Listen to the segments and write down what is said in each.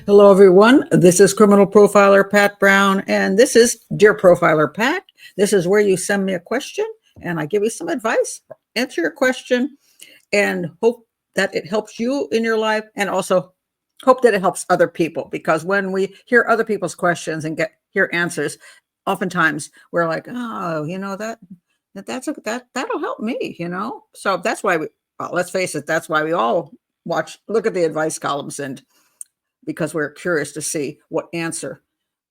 Hello, everyone. This is criminal profiler Pat Brown, and this is Dear Profiler Pat. This is where you send me a question and I give you some advice, answer your question, and hope that it helps you in your life, and also hope that it helps other people. Because when we hear other people's questions and hear answers, oftentimes we're like, oh, that'll help me. So that's why let's face it, that's why we all look at the advice columns, and because we're curious to see what answer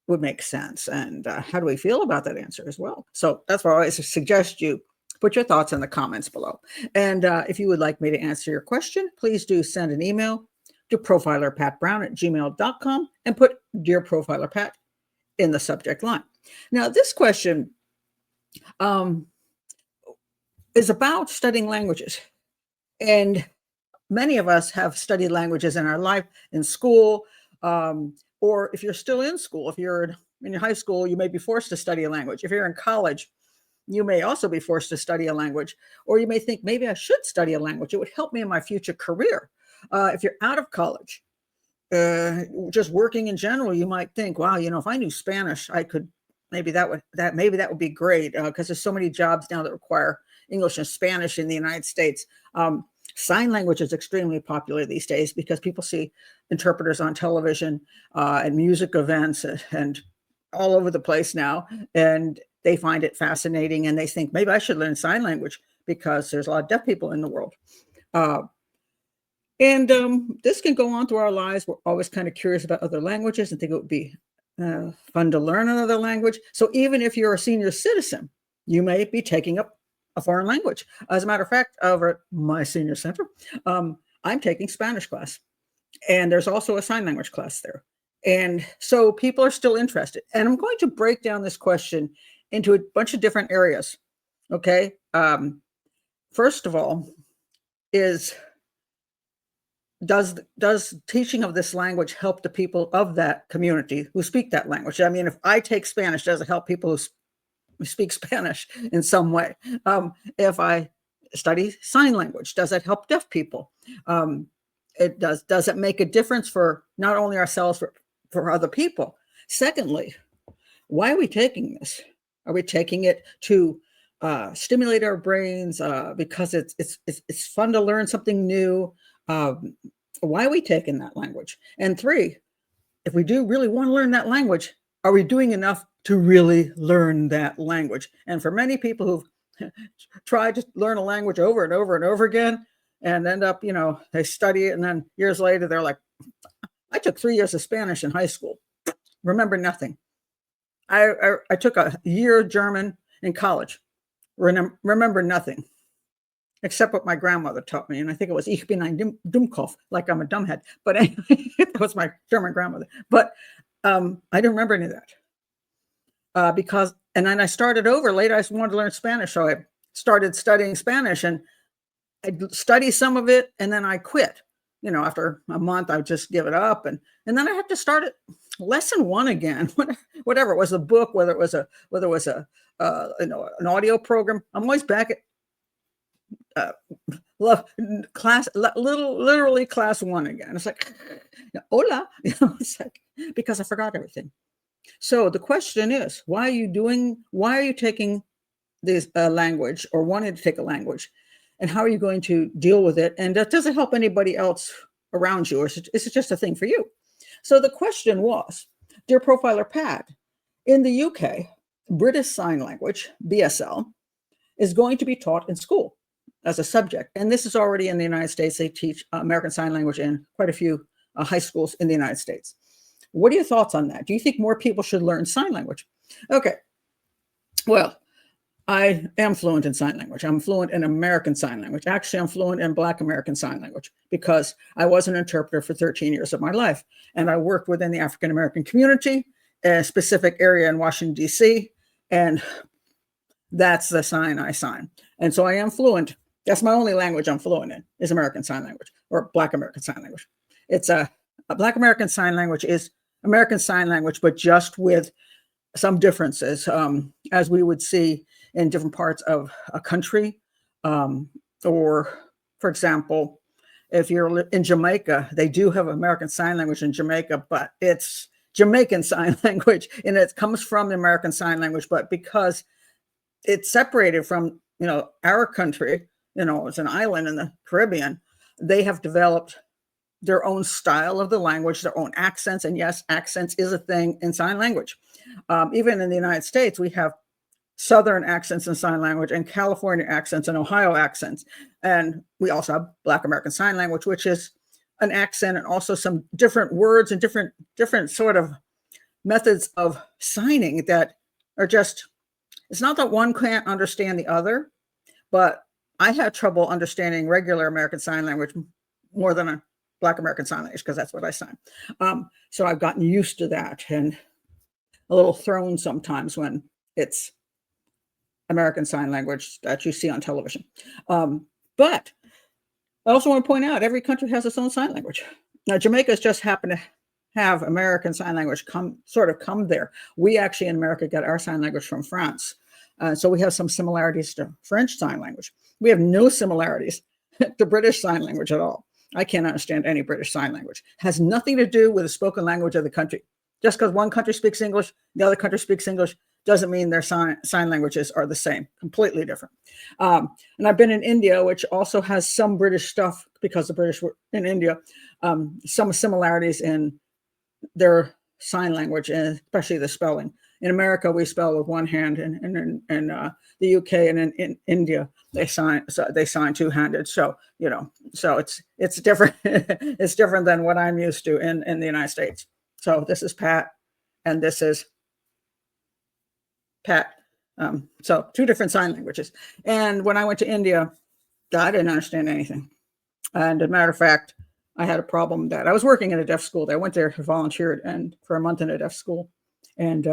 would make sense, and how do we feel about that answer as well. So that's why I always suggest you put your thoughts in the comments below. And if you would like me to answer your question, please do send an email to profilerpatbrown@gmail.com and put Dear Profiler Pat in the subject line. Now, this question is about studying languages. And many of us have studied languages in our life, in school, or if you're still in school, if you're in your high school, you may be forced to study a language. If you're in college, you may also be forced to study a language, or you may think, maybe I should study a language. It would help me in my future career. If you're out of college, just working in general, you might think, wow, if I knew Spanish, I could, maybe that would be great, because there's so many jobs now that require English and Spanish in the United States. Sign language is extremely popular these days because people see interpreters on television and music events and all over the place now, and they find it fascinating, and they think, maybe I should learn sign language because there's a lot of deaf people in the world. And this can go on through our lives. We're always kind of curious about other languages and think it would be fun to learn another language. So even if you're a senior citizen, you may be taking up a foreign language. As a matter of fact, over at my senior center, I'm taking Spanish class, and there's also a sign language class there. And so people are still interested. And I'm going to break down this question into a bunch of different areas. Okay. First of all, does teaching of this language help the people of that community who speak that language? I mean, if I take Spanish, does it help people who speak Spanish in some way? If I study sign language, does it help deaf people? Does it make a difference for not only ourselves, for other people? Secondly, why are we taking this? Are we taking it to stimulate our brains because it's fun to learn something new? Why are we taking that language? And three, if we do really want to learn that language, are we doing enough to really learn that language? And for many people who've tried to learn a language over and over and over again and end up, they study it, and then years later, they're like, I took 3 years of Spanish in high school, remember nothing. I took a year of German in college, remember nothing, except what my grandmother taught me. And I think it was Ich bin ein Dummkopf, like I'm a dumbhead. But anyway, that was my German grandmother. But I didn't remember any of that. And then I started over later. I wanted to learn Spanish. So I started studying Spanish, and I'd study some of it, and then I quit. After a month, I would just give it up. And then I had to start at lesson one again, whatever it was, a book, whether it was an audio program. I'm always back at literally class one again. It's like, hola, it's like, because I forgot everything. So the question is, why are you taking this language, or wanting to take a language, and how are you going to deal with it? And does it help anybody else around you, or is it just a thing for you? So the question was, Dear Profiler Pat, in the UK, British Sign Language, BSL, is going to be taught in school as a subject. And this is already in the United States. They teach American Sign Language in quite a few high schools in the United States. What are your thoughts on that? Do you think more people should learn sign language? Okay. Well, I am fluent in sign language. I'm fluent in American Sign Language. Actually, I'm fluent in Black American Sign Language because I was an interpreter for 13 years of my life. And I worked within the African American community, a specific area in Washington, D.C., and that's the sign I sign. And so I am fluent. That's my only language I'm fluent in, is American Sign Language, or Black American Sign Language. It's a Black American Sign Language is American Sign Language, but just with some differences, as we would see in different parts of a country. Or, for example, if you're in Jamaica, they do have American Sign Language in Jamaica, but it's Jamaican Sign Language, and it comes from the American Sign Language, but because it's separated from, our country, it's an island in the Caribbean, they have developed their own style of the language, their own accents. And yes, accents is a thing in sign language. Even in the United States, we have Southern accents in sign language and California accents and Ohio accents. And we also have Black American Sign Language, which is an accent and also some different words and different sort of methods of signing that are just, it's not that one can't understand the other, but I had trouble understanding regular American Sign Language more than a Black American Sign Language, because that's what I sign. So I've gotten used to that and a little thrown sometimes when it's American Sign Language that you see on television. But I also want to point out every country has its own sign language. Now, Jamaica's just happened to have American Sign Language come there. We actually in America got our sign language from France. So we have some similarities to French Sign Language. We have no similarities to British Sign Language at all. I can't understand any British Sign Language. It has nothing to do with the spoken language of the country. Just because one country speaks English, the other country speaks English, doesn't mean their sign languages are the same, completely different. And I've been in India, which also has some British stuff because the British were in India, some similarities in their sign language, and especially the spelling. In America, we spell with one hand, and in the UK and in India, they sign two-handed. So, so it's different. It's different than what I'm used to in the United States. So this is Pat, and this is Pat. So two different sign languages. And when I went to India, I didn't understand anything. And as a matter of fact, I had a problem that I was working in a deaf school. I went there, volunteered, and for a month in a deaf school. And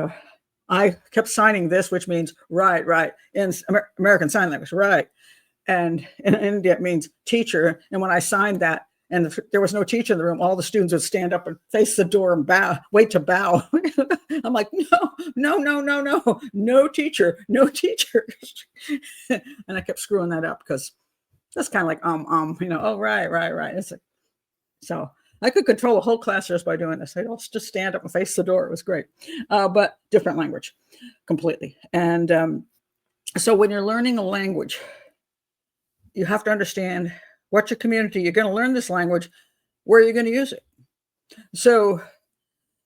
I kept signing this, which means right, in American Sign Language, right. And in India, it means teacher. And when I signed that, and there was no teacher in the room, all the students would stand up and face the door and wait to bow. I'm like, no teacher. And I kept screwing that up because that's kind of like, oh, right. It's like, so I could control a whole class just by doing this. They'd all just stand up and face the door. It was great, but different language completely. And so when you're learning a language, you have to understand what's your community. You're going to learn this language. Where are you going to use it? So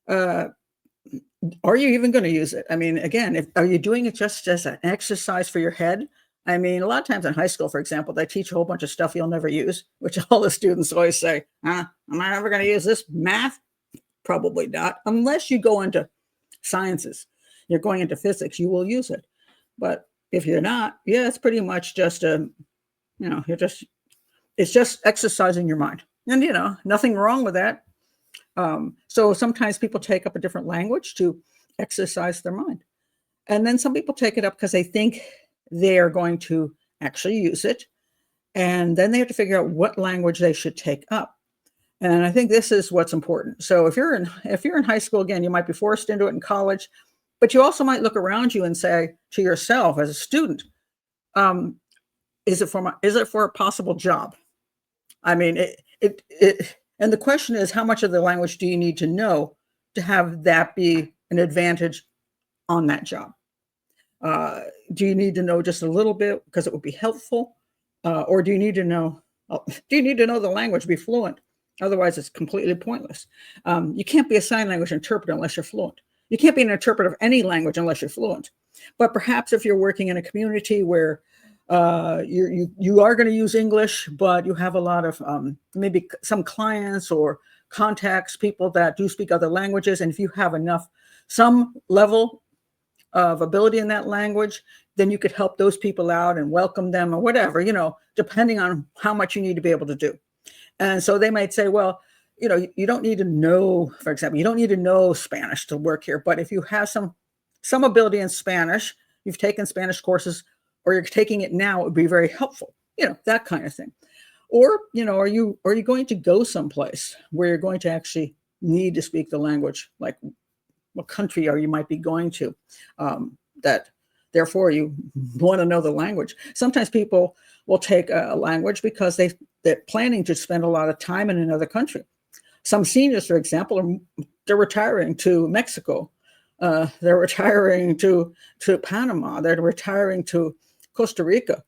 are you even going to use it? I mean, again, are you doing it just as an exercise for your head? I mean, a lot of times in high school, for example, they teach a whole bunch of stuff you'll never use, which all the students always say, am I ever going to use this math? Probably not. Unless you go into sciences, you're going into physics, you will use it. But if you're not, it's pretty much just it's just exercising your mind. And, nothing wrong with that. So sometimes people take up a different language to exercise their mind. And then some people take it up because they think they are going to actually use it. And then they have to figure out what language they should take up. And I think this is what's important. So if you're in high school, again, you might be forced into it in college, but you also might look around you and say to yourself as a student, is it for a possible job? I mean, and the question is, how much of the language do you need to know to have that be an advantage on that job? Do you need to know just a little bit because it would be helpful? Or do you need to know the language, be fluent? Otherwise, it's completely pointless. You can't be a sign language interpreter unless you're fluent. You can't be an interpreter of any language unless you're fluent. But perhaps if you're working in a community where you are going to use English, but you have a lot of maybe some clients or contacts, people that do speak other languages. And if you have some level of ability in that language, then you could help those people out and welcome them or whatever, depending on how much you need to be able to do. And so they might say, well, you don't need to know, for example, you don't need to know Spanish to work here. But if you have some ability in Spanish, you've taken Spanish courses, or you're taking it now, it would be very helpful, that kind of thing. Or, are you going to go someplace where you're going to actually need to speak the language, like what country you might be going to, that therefore you want to know the language. Sometimes people will take a language because they they're planning to spend a lot of time in another country. Some seniors, for example, they're retiring to Mexico. They're retiring to Panama. They're retiring to Costa Rica.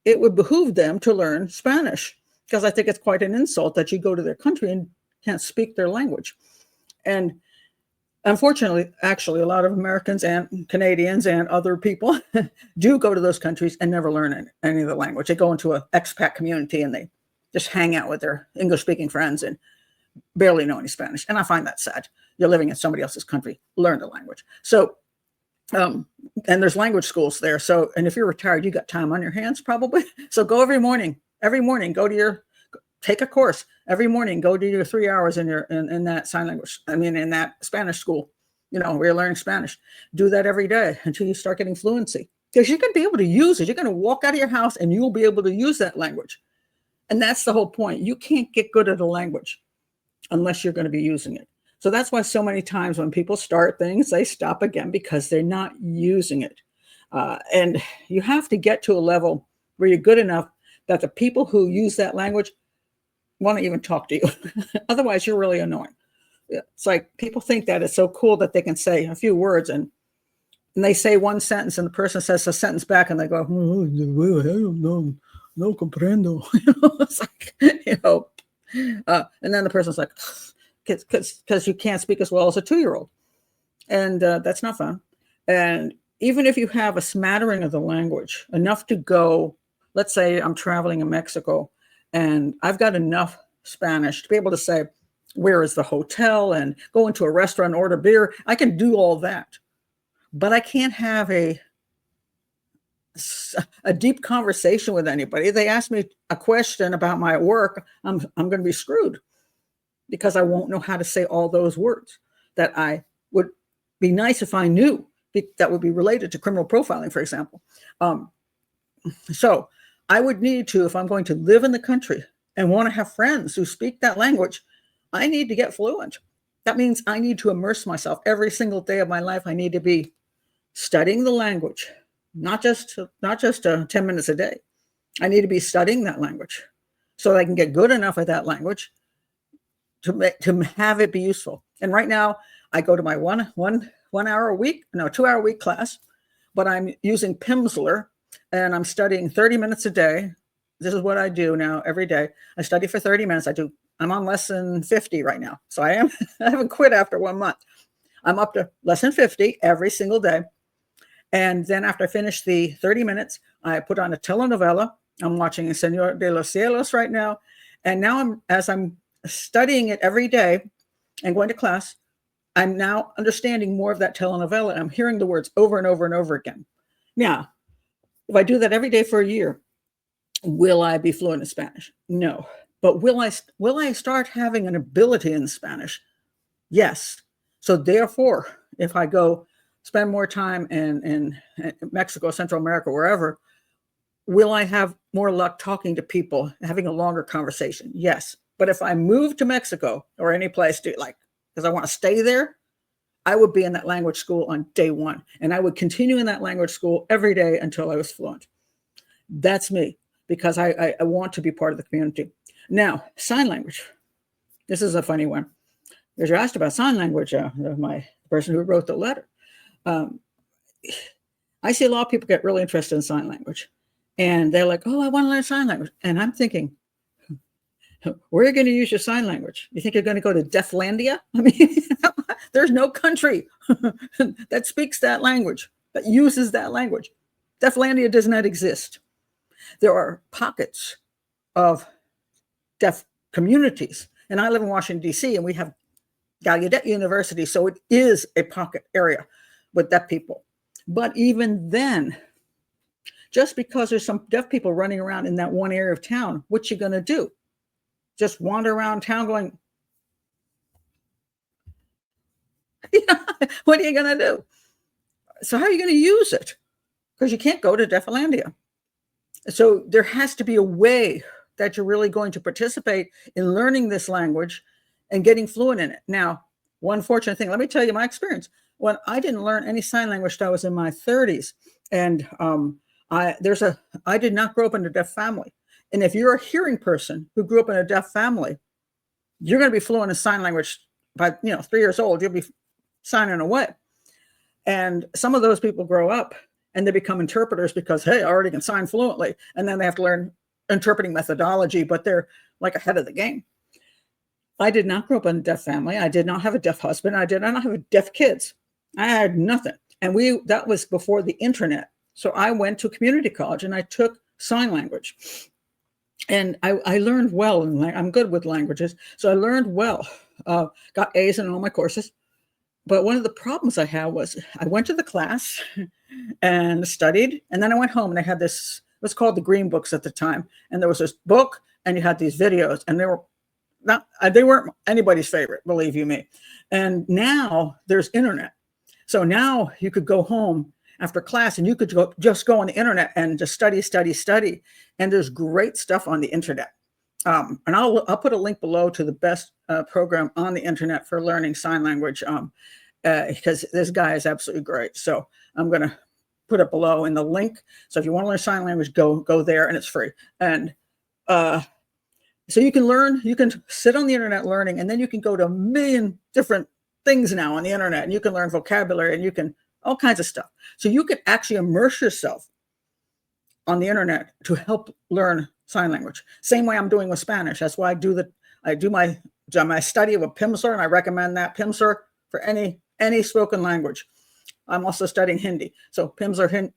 It would behoove them to learn Spanish, because I think it's quite an insult that you go to their country and can't speak their language. And unfortunately, actually, a lot of Americans and Canadians and other people do go to those countries and never learn any of the language. They go into an expat community and they just hang out with their English-speaking friends and barely know any Spanish. And I find that sad. You're living in somebody else's country, learn the language. So, and there's language schools there. So, and if you're retired, you got time on your hands probably. So go every morning, take a course every morning, go to your 3 hours in that sign language. I mean, in that Spanish school, where you're learning Spanish. Do that every day until you start getting fluency, because you're going to be able to use it. You're going to walk out of your house and you'll be able to use that language. And that's the whole point. You can't get good at a language unless you're going to be using it. So that's why so many times when people start things, they stop again because they're not using it. And you have to get to a level where you're good enough that the people who use that language want to even talk to you. Otherwise, you're really annoying. It's like people think that it's so cool that they can say a few words and they say one sentence and the person says a sentence back and they go, no comprendo. It's like, and then the person's like, because you can't speak as well as a 2-year-old. And that's not fun. And even if you have a smattering of the language, enough to go, let's say I'm traveling in Mexico and I've got enough Spanish to be able to say, where is the hotel, and go into a restaurant, order beer. I can do all that, but I can't have a deep conversation with anybody. They ask me a question about my work, I'm going to be screwed, because I won't know how to say all those words that I would be nice if I knew, that would be related to criminal profiling, for example. So I would need to, if I'm going to live in the country and want to have friends who speak that language, I need to get fluent. That means I need to immerse myself every single day of my life. I need to be studying the language, not just 10 minutes a day. I need to be studying that language so that I can get good enough at that language to have it be useful. And right now I go to my 2-hour a week class, but I'm using Pimsleur and I'm studying 30 minutes a day. This is what I do now every day. I study for 30 minutes. I'm on lesson 50 right now. So I haven't quit after 1 month. I'm up to lesson 50 every single day. And then after I finish the 30 minutes, I put on a telenovela. I'm watching Señor de los Cielos right now. And now as I'm studying it every day and going to class, I'm now understanding more of that telenovela. And I'm hearing the words over and over and over again. Now, if I do that every day for a year, will I be fluent in Spanish? No. But will I start having an ability in Spanish? Yes. So therefore, if I go spend more time in Mexico, Central America, wherever, will I have more luck talking to people, having a longer conversation? Yes. But if I move to Mexico or any place because I want to stay there, I would be in that language school on day one. And I would continue in that language school every day until I was fluent. That's me, because I want to be part of the community. Now, sign language. This is a funny one. Because you're asked about sign language, my person who wrote the letter. I see a lot of people get really interested in sign language. And they're like, oh, I want to learn sign language. And I'm thinking, where are you going to use your sign language? You think you're going to go to Deaflandia? I mean, there's no country that speaks that language, that uses that language. Deaflandia does not exist. There are pockets of deaf communities. And I live in Washington, D.C., and we have Gallaudet University, so it is a pocket area with deaf people. But even then, just because there's some deaf people running around in that one area of town, what you going to do? Just wander around town going, what are you going to do? So how are you going to use it? Because you can't go to Deaflandia. So there has to be a way that you're really going to participate in learning this language and getting fluent in it. Now, one fortunate thing, let me tell you my experience. When I didn't learn any sign language till I was in my 30s, and I did not grow up in a deaf family. And if you're a hearing person who grew up in a deaf family, you're going to be fluent in sign language by 3 years old. You'll be signing away. And some of those people grow up and they become interpreters because, hey, I already can sign fluently. And then they have to learn interpreting methodology, but they're like ahead of the game. I did not grow up in a deaf family. I did not have a deaf husband. I did not have deaf kids. I had nothing. And that was before the internet. So I went to community college and I took sign language. And I learned well, and I'm good with languages. So I learned well, got A's in all my courses. But one of the problems I had was I went to the class and studied, and then I went home and I had this, it was called the Green Books at the time. And there was this book and you had these videos, and they weren't anybody's favorite, believe you me. And now there's internet. So now you could go home after class and you could just go on the internet and just study. And there's great stuff on the internet. And I'll put a link below to the best program on the internet for learning sign language, because this guy is absolutely great. So I'm going to put it below in the link. So if you want to learn sign language, go there, and it's free. And so you can learn, you can sit on the internet learning, and then you can go to a million different things now on the internet, and you can learn vocabulary, and you can all kinds of stuff. So you can actually immerse yourself on the internet to help learn sign language. Same way I'm doing with Spanish. That's why I do my study with Pimsleur, and I recommend that Pimsleur for any spoken language. I'm also studying Hindi. So Pimsleur,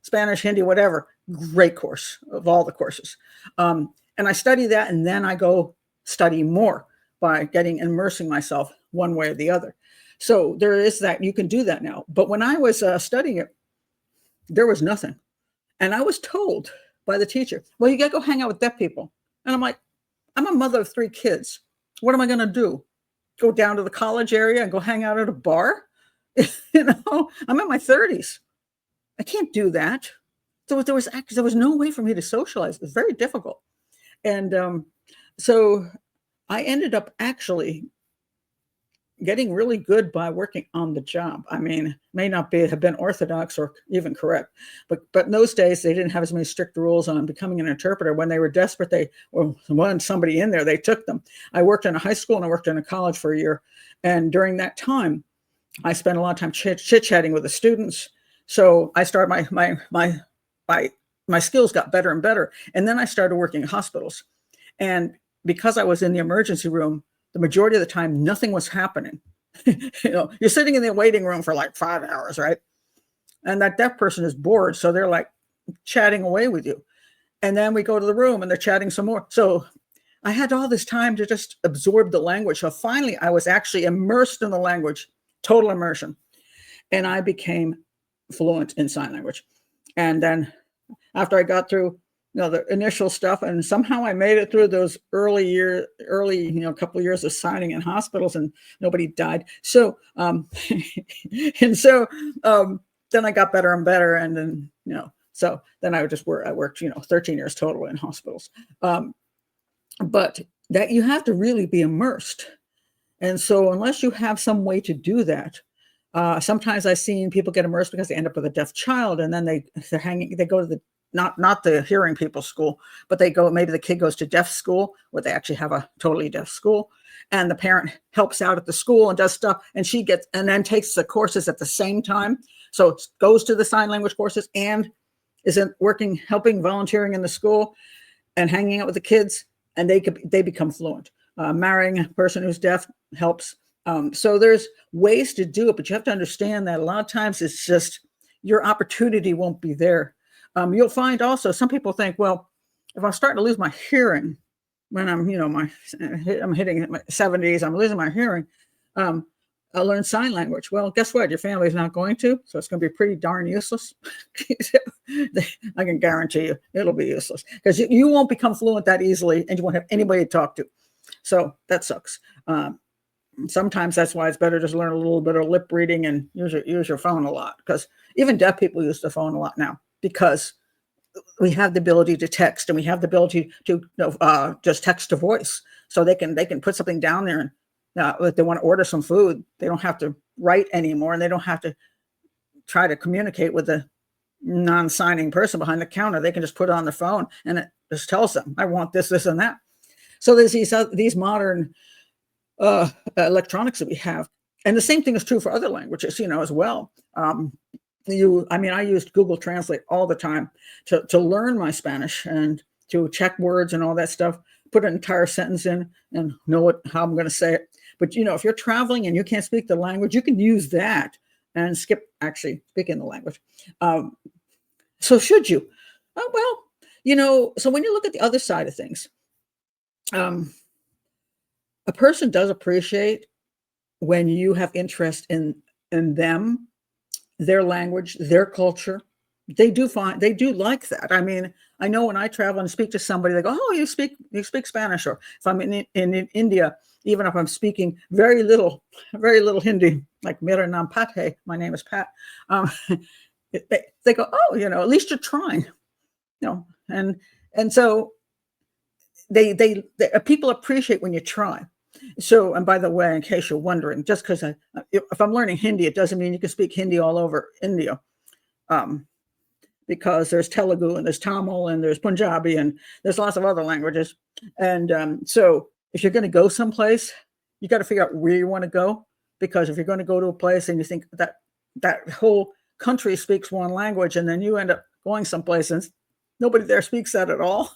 Spanish, Hindi, whatever, great course of all the courses. And I study that, and then I go study more by immersing myself one way or the other. So there is that, you can do that now. But when I was studying it, there was nothing. And I was told by the teacher, well, you got to go hang out with deaf people. And I'm like, I'm a mother of 3 kids. What am I going to do? Go down to the college area and go hang out at a bar? I'm in my 30s. I can't do that. So there was no way for me to socialize. It was very difficult. And so I ended up actually getting really good by working on the job. I mean, may not have been orthodox or even correct, but in those days they didn't have as many strict rules on becoming an interpreter. When they were desperate, they wanted somebody in there, they took them. I worked in a high school and I worked in a college for a year, and during that time, I spent a lot of time chit-chatting with the students. So I started my skills got better and better, and then I started working in hospitals, and because I was in the emergency room, the majority of the time, nothing was happening. You're sitting in the waiting room for like 5 hours, right? And that deaf person is bored. So they're like chatting away with you. And then we go to the room and they're chatting some more. So I had all this time to just absorb the language. So finally, I was actually immersed in the language, total immersion. And I became fluent in sign language. And then after I got through the initial stuff, and somehow I made it through those early couple of years of signing in hospitals, and nobody died. So, then I got better and better, and then so then I worked 13 years total in hospitals. But that you have to really be immersed, and so unless you have some way to do that, sometimes I've seen people get immersed because they end up with a deaf child, and then they go to the not the hearing people school, but maybe the kid goes to deaf school where they actually have a totally deaf school, and the parent helps out at the school and does stuff, and then takes the courses at the same time. So goes to the sign language courses and isn't helping volunteering in the school and hanging out with the kids, and they become fluent. Marrying a person who's deaf helps. So there's ways to do it, but you have to understand that a lot of times it's just your opportunity won't be there. You'll find also some people think, well, if I'm starting to lose my hearing when I'm hitting my 70s, I'm losing my hearing, I'll learn sign language. Well, guess what? Your family's not going to, so it's going to be pretty darn useless. I can guarantee you it'll be useless because you won't become fluent that easily, and you won't have anybody to talk to. So that sucks. Sometimes that's why it's better just learn a little bit of lip reading and use your phone a lot, because even deaf people use the phone a lot now, because we have the ability to text, and we have the ability to just text to voice, so they can put something down there, and if they want to order some food, they don't have to write anymore, and they don't have to try to communicate with the non-signing person behind the counter. They can just put it on the phone and it just tells them, I want this, this, and that. So there's these modern electronics that we have. And the same thing is true for other languages, as well. I used Google Translate all the time to learn my Spanish and to check words and all that stuff, put an entire sentence in and know how I'm going to say it. But, if you're traveling and you can't speak the language, you can use that and skip actually speaking the language. So should you? Oh, well, so when you look at the other side of things, a person does appreciate when you have interest in them, their language, their culture. They do like that. I mean, I know when I travel and speak to somebody, they go, "Oh, you speak Spanish." Or if I'm in India, even if I'm speaking very little Hindi, like "Mera naam Pat hai," my name is Pat. They go, "Oh, at least you're trying," and so they people appreciate when you try. So, and by the way, in case you're wondering, just because if I'm learning Hindi, it doesn't mean you can speak Hindi all over India. Because there's Telugu and there's Tamil and there's Punjabi and there's lots of other languages. And so if you're going to go someplace, you got to figure out where you want to go. Because if you're going to go to a place and you think that whole country speaks one language, and then you end up going someplace and nobody there speaks that at all,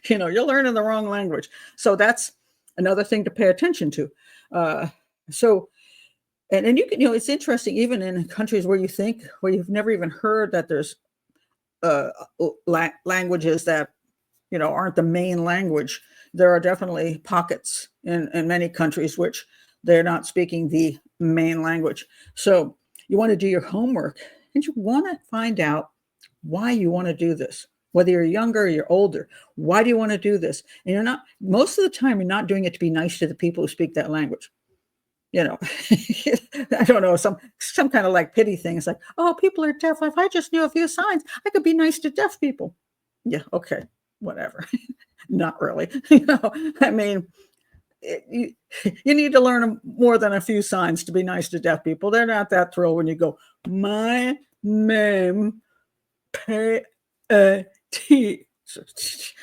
you're learning the wrong language. So that's another thing to pay attention to. And you can, it's interesting, even in countries where you've never even heard that there's languages that aren't the main language. There are definitely pockets in many countries which they're not speaking the main language. So you want to do your homework and you want to find out why you want to do this. Whether you're younger or you're older, why do you want to do this? And most of the time, you're not doing it to be nice to the people who speak that language. I don't know, some kind of like pity thing. It's like, oh, people are deaf. If I just knew a few signs, I could be nice to deaf people. Yeah, okay, whatever. Not really. I mean, you need to learn more than a few signs to be nice to deaf people. They're not that thrilled when you go, my name, pay a T.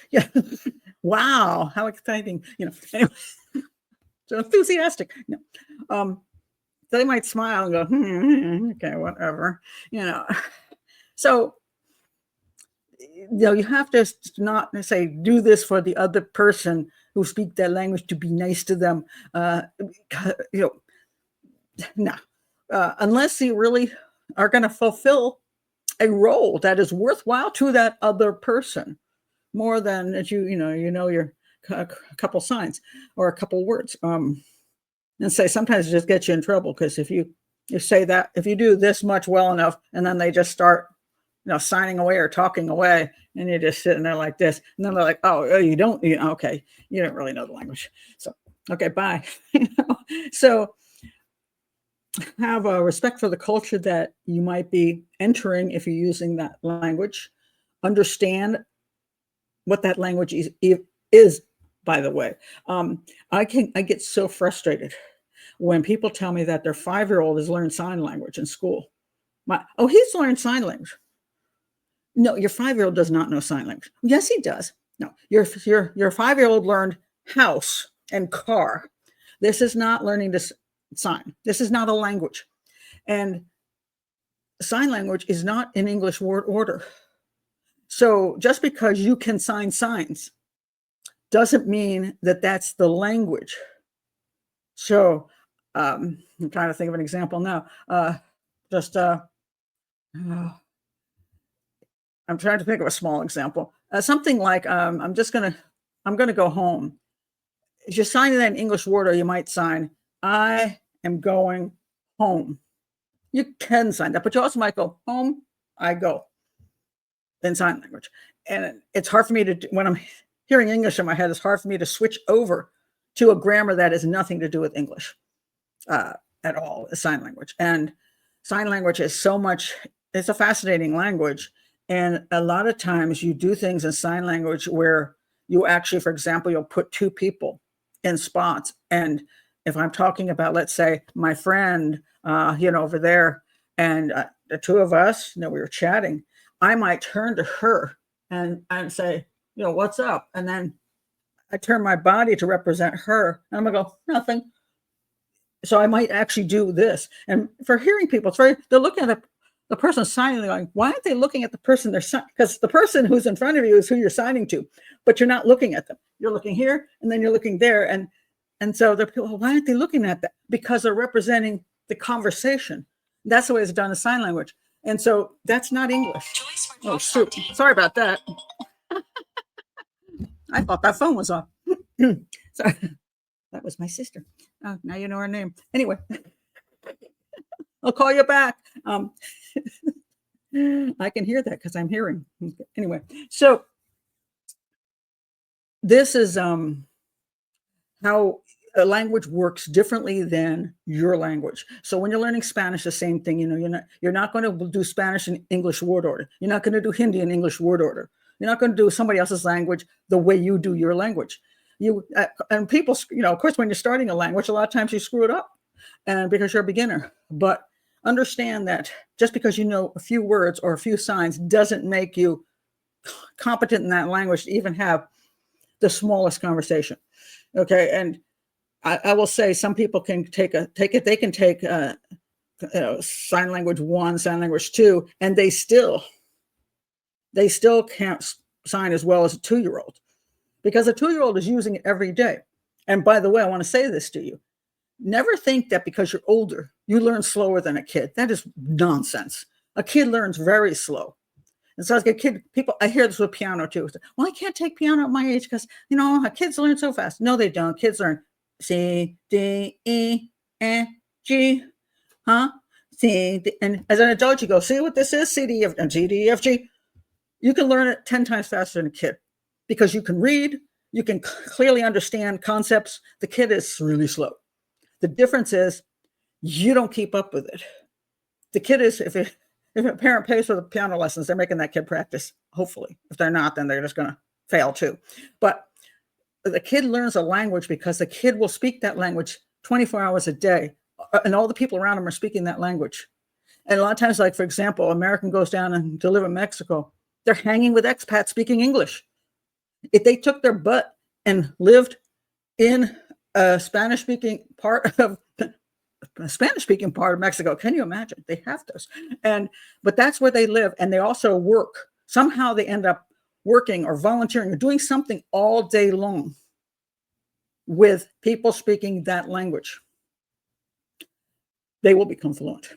Yeah. Wow, how exciting. Anyway. So enthusiastic. They might smile and go, okay, whatever. So you have to not say do this for the other person who speak that language to be nice to them. No, unless you really are going to fulfill a role that is worthwhile to that other person, more than that your a couple signs or a couple words. And say sometimes it just gets you in trouble, because if you say that, if you do this much well enough, and then they just start signing away or talking away, and you're just sitting there like this, and then they're like, oh, you don't, okay, you don't really know the language, so okay, bye. So have a respect for the culture that you might be entering if you're using that language. Understand what that language is. By the way, I get so frustrated when people tell me that their 5-year-old has learned sign language in school. He's learned sign language. No, your 5-year-old does not know sign language. Yes, he does. No, your 5-year-old learned house and car. This is not learning to sign. This is not a language. And sign language is not in English word order. So just because you can sign signs doesn't mean that that's the language. So I'm trying to think of an example now. I'm trying to think of a small example. Something like I'm gonna go home. If you're signing that in English word, or you might sign, I am going home. You can sign that, but you also might go, home, I go, in sign language. And it's hard for me to, when I'm hearing English in my head, it's hard for me to switch over to a grammar that has nothing to do with English at all, sign language. And sign language is it's a fascinating language. And a lot of times you do things in sign language where you actually, for example, you'll put two people in spots. And if I'm talking about, let's say, my friend, over there, and the two of us, we were chatting, I might turn to her and say, what's up? And then I turn my body to represent her, and I'm gonna go, nothing. So I might actually do this. And for hearing people, they're looking at the person signing, they're going, why aren't they looking at the person they're signing? Because the person who's in front of you is who you're signing to, but you're not looking at them. You're looking here, and then you're looking there. And so they're people, well, why aren't they looking at that? Because they're representing the conversation. That's the way it's done in sign language. And so that's not English. Oh, shoot. Sorry about that. I thought that phone was off. Sorry. That was my sister. Oh, now you know her name. Anyway, I'll call you back. I can hear that because I'm hearing. Anyway, so this is how a language works differently than your language. So when you're learning Spanish, the same thing. You're not going to do Spanish in English word order. You're not going to do Hindi in English word order. You're not going to do somebody else's language the way you do your language. And people, of course, when you're starting a language, a lot of times you screw it up, and because you're a beginner. But understand that just because you know a few words or a few signs doesn't make you competent in that language to even have the smallest conversation. Okay, and I will say some people can take sign language 1, sign language 2, and they still can't sign as well as a 2-year-old. Because a 2-year-old is using it every day. And by the way, I want to say this to you. Never think that because you're older, you learn slower than a kid. That is nonsense. A kid learns very slow. And so I hear this with piano too. Well, I can't take piano at my age because, kids learn so fast. No, they don't. Kids learn C, D, E, F, G, C, D. And as an adult, you go, see what this is? C, D, F, and G, D, F, G. You can learn it 10 times faster than a kid. Because you can read, you can clearly understand concepts. The kid is really slow. The difference is you don't keep up with it. The kid is, if a parent pays for the piano lessons, they're making that kid practice, hopefully. If they're not, then they're just going to fail too. But the kid learns a language because the kid will speak that language 24 hours a day, and all the people around him are speaking that language. And a lot of times, like, for example, American goes down and to live in Mexico, they're hanging with expats speaking English. If they took their butt and lived in a Spanish-speaking part of Mexico, can you imagine? They have those, but that's where they live, and they also work. Somehow they end up working or volunteering or doing something all day long with people speaking that language. They will become fluent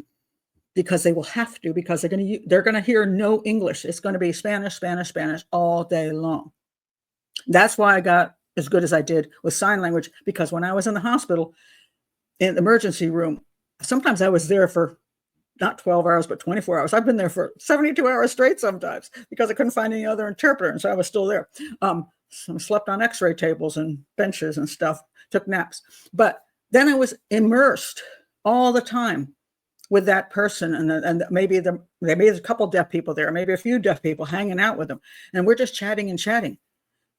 because they will have to, because they're going to hear no English. It's going to be Spanish, Spanish, Spanish all day long. That's why I got as good as I did with sign language, because when I was in the hospital, in the emergency room, sometimes I was there for not 12 hours, but 24 hours. I've been there for 72 hours straight sometimes because I couldn't find any other interpreter. And so I was still there. So I slept on x-ray tables and benches and stuff, took naps. But then I was immersed all the time with that person. And maybe there's a couple deaf people there, maybe a few deaf people hanging out with them. And we're just chatting and chatting.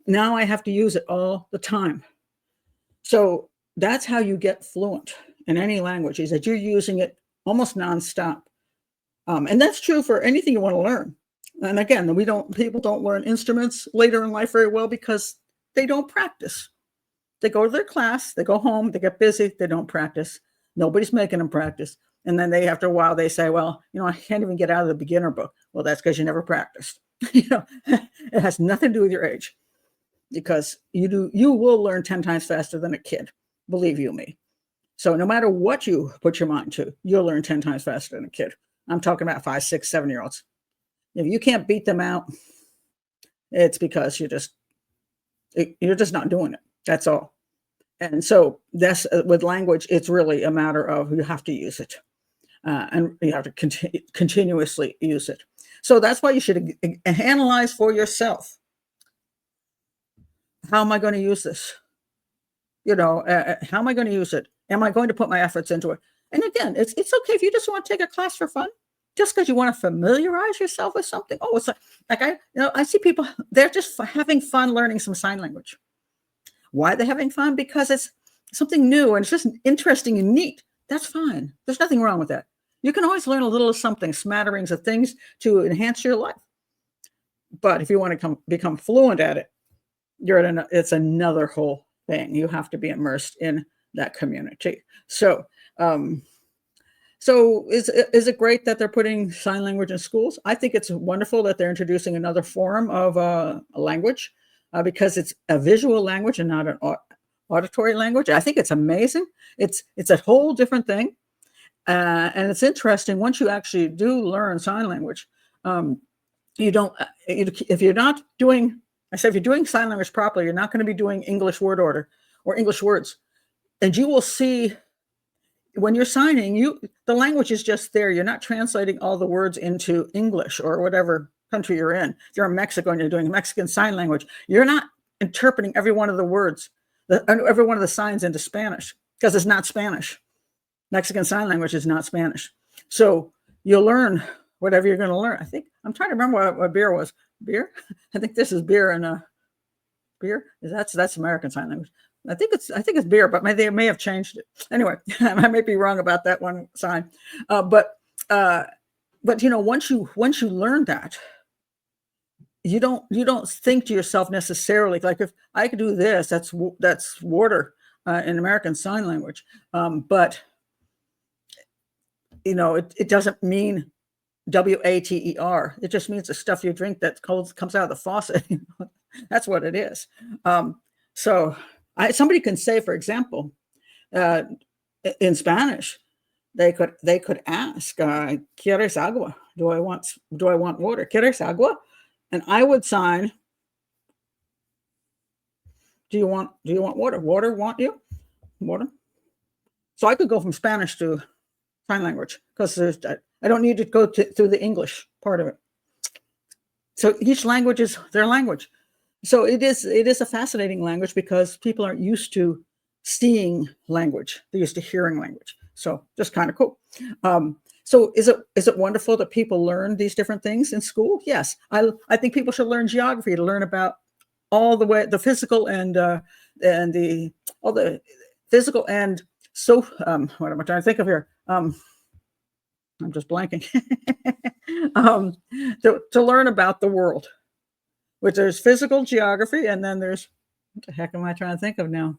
Now I have to use it all the time. So that's how you get fluent in any language, is that you're using it almost nonstop. And that's true for anything you want to learn. And again, people don't learn instruments later in life very well because they don't practice. They go to their class, they go home, they get busy, they don't practice. Nobody's making them practice. And then after a while, they say, well, I can't even get out of the beginner book. Well, that's because you never practiced. It has nothing to do with your age, because you will learn 10 times faster than a kid, believe you me. So no matter what you put your mind to, you'll learn 10 times faster than a kid. I'm talking about 5, 6, 7-year-olds. If you can't beat them out, it's because you're just not doing it. That's all. And so that's with language, it's really a matter of you have to use it, and you have to continuously use it. So that's why you should analyze for yourself. How am I going to use this? How am I going to use it? Am I going to put my efforts into it? And again, it's okay if you just want to take a class for fun, just because you want to familiarize yourself with something. Oh, it's like I see people, they're just having fun learning some sign language. Why are they having fun? Because it's something new and it's just interesting and neat. That's fine. There's nothing wrong with that. You can always learn a little of something, smatterings of things to enhance your life. But if you want to become fluent at it, it's another whole thing. You have to be immersed in that community. Um, so is it great that they're putting sign language in schools? I think it's wonderful that they're introducing another form of a language because it's a visual language and not an auditory language. I think it's amazing. It's a whole different thing. And it's interesting once you actually do learn sign language, you don't, if you're not doing, I said, if you're doing sign language properly, you're not going to be doing English word order or English words. And you will see when you're signing, the language is just there. You're not translating all the words into English or whatever country you're in. If you're in Mexico and you're doing Mexican Sign Language, you're not interpreting every one of the words, every one of the signs into Spanish because it's not Spanish. Mexican Sign Language is not Spanish. So you'll learn whatever you're going to learn. I think I'm trying to remember what beer was. Beer? I think this is beer and beer. That's American Sign Language. I think it's beer, but they may have changed it. Anyway, I may be wrong about that one sign. But once you learn that, you don't think to yourself necessarily like if I could do this, that's water in American Sign Language. But it doesn't mean water. It just means the stuff you drink that comes out of the faucet. That's what it is. So somebody can say, for example, in Spanish, they could ask, "¿Quieres agua?" Do I want water? "¿Quieres agua?" And I would sign, "Do you want water? Water want you? Water?" So I could go from Spanish to sign language because I don't need to go through the English part of it. So each language is their language. So it is a fascinating language because people aren't used to seeing language; they're used to hearing language. So just kind of cool. So is it wonderful that people learn these different things in school? Yes, I think people should learn geography to learn about all the physical and all the physical and so what am I trying to think of here? I'm just blanking. To learn about the world. Which there's physical geography, and then there's what the heck am I trying to think of now?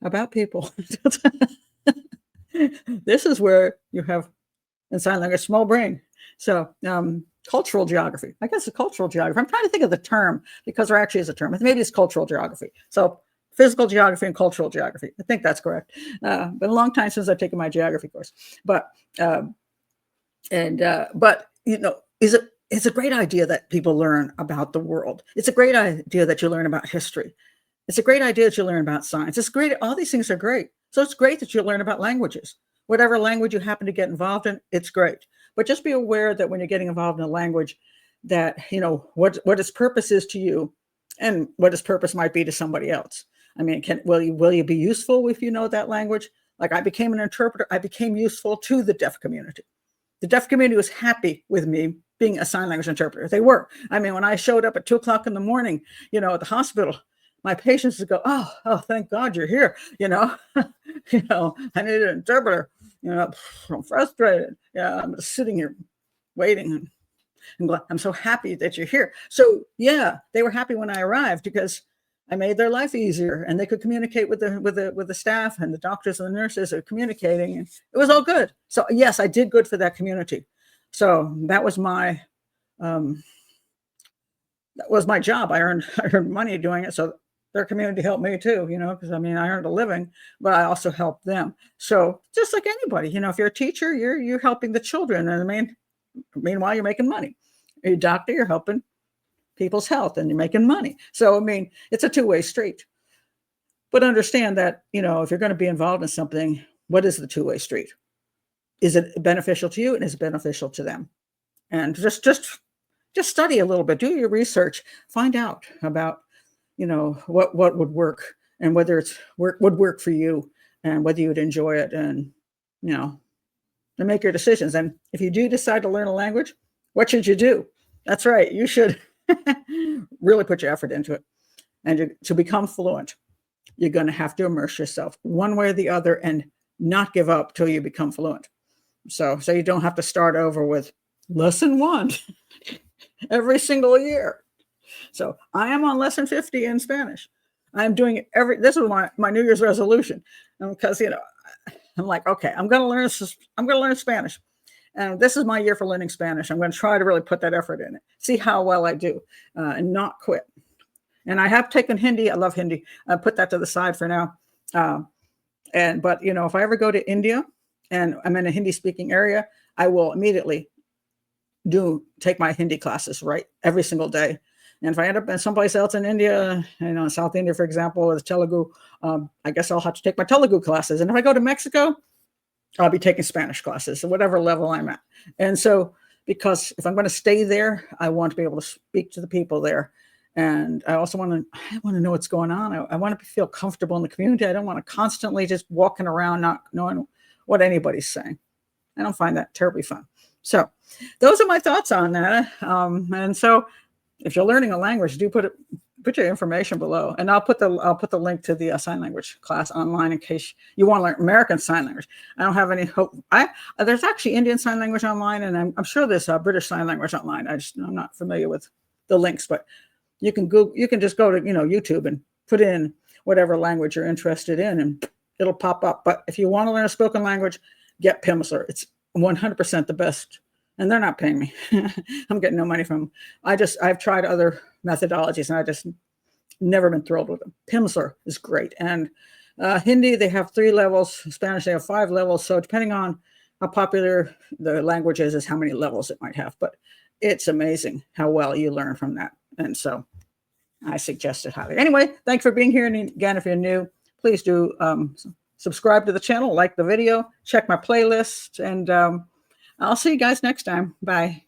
About people. This is where you have in sign language small brain. So cultural geography. I guess it's cultural geography. I'm trying to think of the term because there actually is a term. Maybe it's cultural geography. So physical geography and cultural geography. I think that's correct. Been a long time since I've taken my geography course. But it's a great idea that people learn about the world. It's a great idea that you learn about history. It's a great idea that you learn about science. It's great. All these things are great. So it's great that you learn about languages. Whatever language you happen to get involved in, it's great. But just be aware that when you're getting involved in a language that, what its purpose is to you and what its purpose might be to somebody else. I mean, will you be useful if you know that language? Like I became an interpreter. I became useful to the deaf community. The deaf community was happy with me being a sign language interpreter. They were. I mean, when I showed up at 2:00 in the morning, at the hospital, my patients would go, oh, thank God you're here. I need an interpreter. I'm frustrated. Yeah, I'm just sitting here waiting. I'm so happy that you're here. So yeah, they were happy when I arrived because I made their life easier, and they could communicate with the staff and the doctors and the nurses are communicating, and it was all good. So yes, I did good for that community. So that was my job. I earned money doing it. So their community helped me too, because I earned a living, but I also helped them. So just like anybody, if you're a teacher, you're helping the children, and meanwhile you're making money. You're a doctor, you're helping people's health, and you're making money. So it's a two-way street. But understand that if you're going to be involved in something, what is the two-way street? Is it beneficial to you, and is it beneficial to them? And just study a little bit, do your research, find out about what would work and whether would work for you and whether you would enjoy it, and and make your decisions. And if you do decide to learn a language, what should you do? That's right, you should really put your effort into it. And to become fluent, you're going to have to immerse yourself one way or the other and not give up till you become fluent. So you don't have to start over with lesson 1. every single year. So I am on lesson 50 in Spanish. I'm doing this was my New Year's resolution, because, I'm like, okay, I'm going to learn Spanish. And this is my year for learning Spanish. I'm going to try to really put that effort in it, see how well I do, and not quit. And I have taken Hindi. I love Hindi. I put that to the side for now. But if I ever go to India and I'm in a Hindi speaking area, I will immediately take my Hindi classes, right, every single day. And if I end up in someplace else in India, South India, for example, with Telugu, I guess I'll have to take my Telugu classes. And if I go to Mexico, I'll be taking Spanish classes at whatever level I'm at. And so, because if I'm going to stay there, I want to be able to speak to the people there. And I also want to know what's going on. I want to feel comfortable in the community. I don't want to constantly just walking around not knowing what anybody's saying. I don't find that terribly fun. So those are my thoughts on that. And so if you're learning a language, do put your information below, and I'll put the link to the sign language class online in case you want to learn American Sign Language. I don't have any hope. There's actually Indian Sign Language online, and I'm sure there's British Sign Language online. I'm not familiar with the links, but you can just go to YouTube and put in whatever language you're interested in, and it'll pop up. But if you want to learn a spoken language, get Pimsleur. It's 100% the best. And they're not paying me. I'm getting no money from them. I've tried other methodologies, and I just never been thrilled with them. Pimsleur is great. And Hindi, they have 3 levels. Spanish, they have 5 levels. So depending on how popular the language is how many levels it might have. But it's amazing how well you learn from that. And so I suggest it highly. Anyway, thanks for being here. And again, if you're new, please do subscribe to the channel, like the video, check my playlist, and I'll see you guys next time. Bye.